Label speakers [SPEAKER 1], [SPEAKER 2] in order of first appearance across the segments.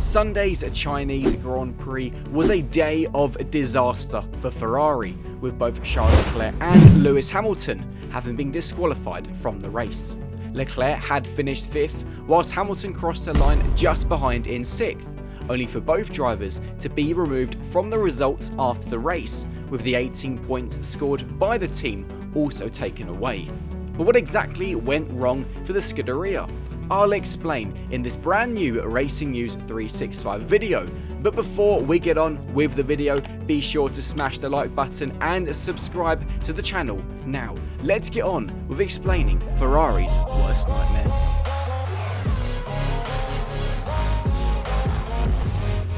[SPEAKER 1] Sunday's Chinese Grand Prix was a day of disaster for Ferrari, with both Charles Leclerc and Lewis Hamilton having been disqualified from the race. Leclerc had finished 5th, whilst Hamilton crossed the line just behind in 6th, only for both drivers to be removed from the results after the race, with the 18 points scored by the team also taken away. But what exactly went wrong for the Scuderia? I'll explain in this brand new Racing News 365 video. But before we get on with the video, be sure to smash the like button and subscribe to the channel. Now, let's get on with explaining Ferrari's worst nightmare.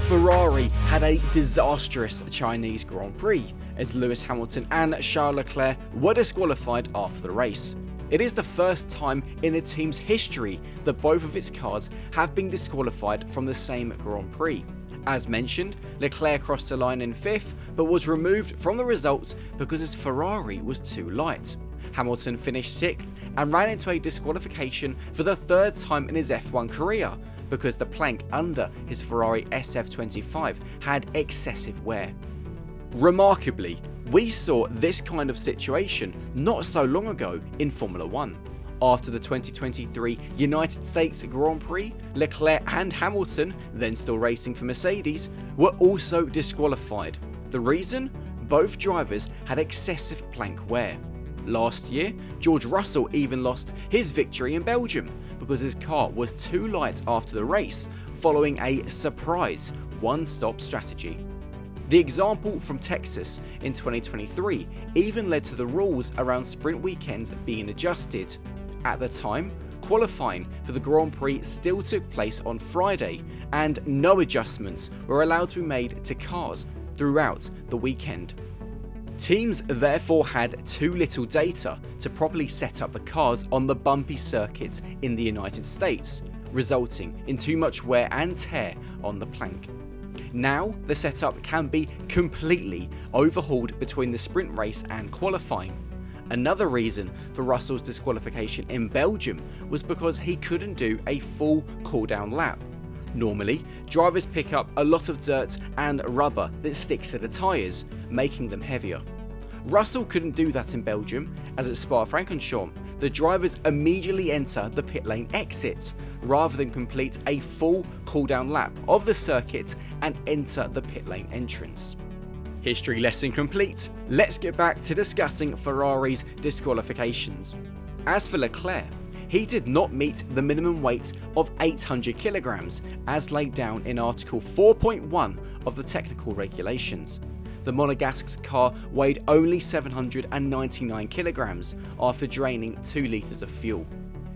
[SPEAKER 1] Ferrari had a disastrous Chinese Grand Prix, as Lewis Hamilton and Charles Leclerc were disqualified after the race. It is the first time in the team's history that both of its cars have been disqualified from the same Grand Prix. As mentioned, Leclerc crossed the line in 5th, but was removed from the results because his Ferrari was too light. Hamilton finished 6th and ran into a disqualification for the 3rd time in his F1 career, because the plank under his Ferrari SF25 had excessive wear. Remarkably, we saw this kind of situation not so long ago in Formula 1. After the 2023 United States Grand Prix, Leclerc and Hamilton, then still racing for Mercedes, were also disqualified. The reason? Both drivers had excessive plank wear. Last year, George Russell even lost his victory in Belgium because his car was too light after the race, following a surprise one-stop strategy. The example from Texas in 2023 even led to the rules around sprint weekends being adjusted. At the time, qualifying for the Grand Prix still took place on Friday, and no adjustments were allowed to be made to cars throughout the weekend. Teams therefore had too little data to properly set up the cars on the bumpy circuits in the United States, resulting in too much wear and tear on the plank. Now, the setup can be completely overhauled between the sprint race and qualifying. Another reason for Russell's disqualification in Belgium was because he couldn't do a full cool-down lap. Normally, drivers pick up a lot of dirt and rubber that sticks to the tyres, making them heavier. Russell couldn't do that in Belgium, as at Spa-Francorchamps, the drivers immediately enter the pit lane exit, rather than complete a full cool-down lap of the circuit and enter the pit lane entrance. History lesson complete. Let's get back to discussing Ferrari's disqualifications. As for Leclerc, he did not meet the minimum weight of 800 kilograms as laid down in Article 4.1 of the technical regulations. The Monegasque's car weighed only 799 kilograms after draining 2 litres of fuel.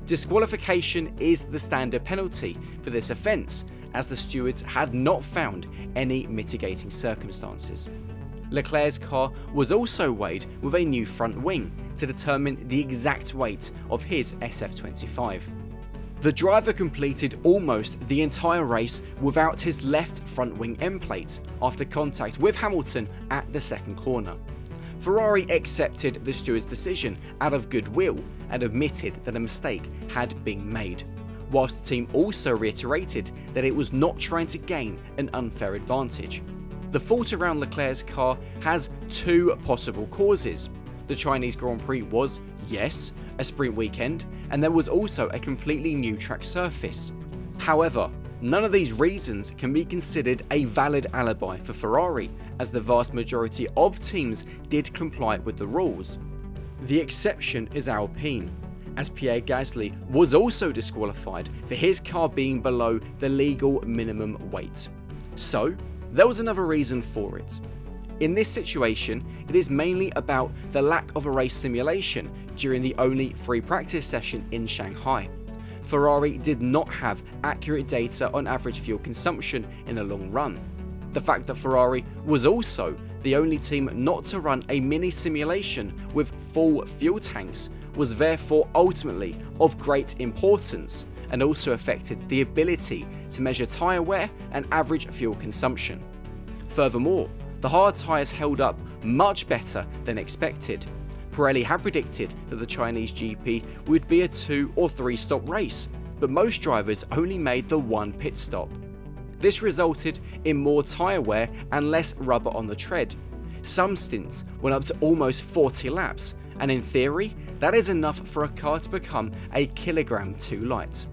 [SPEAKER 1] Disqualification is the standard penalty for this offence, as the stewards had not found any mitigating circumstances. Leclerc's car was also weighed with a new front wing to determine the exact weight of his SF25. The driver completed almost the entire race without his left front wing end plate after contact with Hamilton at the second corner. Ferrari accepted the steward's decision out of goodwill and admitted that a mistake had been made, whilst the team also reiterated that it was not trying to gain an unfair advantage. The fault around Leclerc's car has 2 possible causes. The Chinese Grand Prix was, yes, a sprint weekend, and there was also a completely new track surface. However, none of these reasons can be considered a valid alibi for Ferrari, as the vast majority of teams did comply with the rules. The exception is Alpine, as Pierre Gasly was also disqualified for his car being below the legal minimum weight. So, there was another reason for it. In this situation, it is mainly about the lack of a race simulation during the only free practice session in Shanghai. Ferrari did not have accurate data on average fuel consumption in a long run. The fact that Ferrari was also the only team not to run a mini simulation with full fuel tanks was therefore ultimately of great importance, and also affected the ability to measure tyre wear and average fuel consumption. Furthermore, the hard tyres held up much better than expected. Pirelli had predicted that the Chinese GP would be a 2 or 3 stop race, but most drivers only made the 1 pit stop. This resulted in more tyre wear and less rubber on the tread. Some stints went up to almost 40 laps, and in theory, that is enough for a car to become a kilogram too light.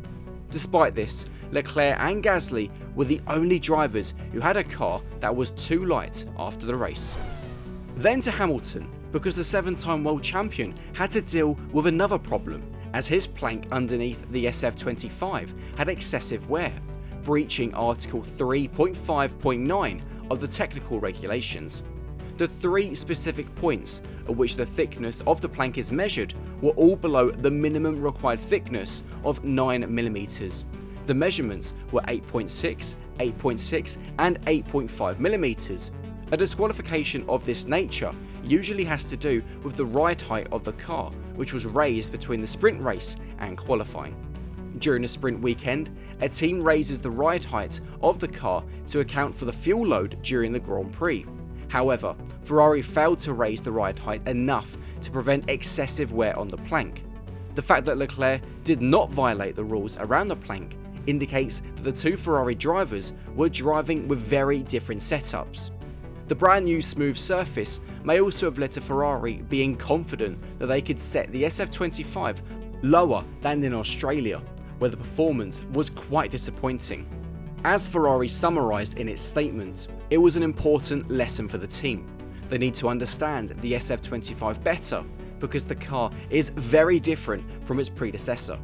[SPEAKER 1] Despite this, Leclerc and Gasly were the only drivers who had a car that was too light after the race. Then to Hamilton, because the 7-time world champion had to deal with another problem, as his plank underneath the SF25 had excessive wear, breaching Article 3.5.9 of the technical regulations. The 3 specific points at which the thickness of the plank is measured were all below the minimum required thickness of 9mm. The measurements were 8.6, 8.6 and 8.5mm. A disqualification of this nature usually has to do with the ride height of the car, which was raised between the sprint race and qualifying. During a sprint weekend, a team raises the ride height of the car to account for the fuel load during the Grand Prix. However, Ferrari failed to raise the ride height enough to prevent excessive wear on the plank. The fact that Leclerc did not violate the rules around the plank indicates that the 2 Ferrari drivers were driving with very different setups. The brand new smooth surface may also have led to Ferrari being confident that they could set the SF25 lower than in Australia, where the performance was quite disappointing. As Ferrari summarised in its statement, it was an important lesson for the team. They need to understand the SF25 better because the car is very different from its predecessor.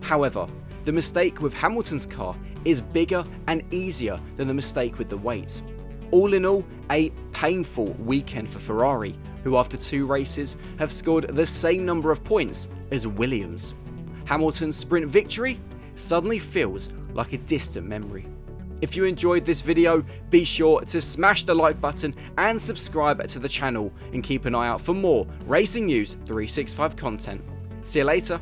[SPEAKER 1] However, the mistake with Hamilton's car is bigger and easier than the mistake with the weight. All in all, a painful weekend for Ferrari, who after 2 races have scored the same number of points as Williams. Hamilton's sprint victory suddenly feels like a distant memory. If you enjoyed this video, be sure to smash the like button and subscribe to the channel, and keep an eye out for more Racing News 365 content. See you later.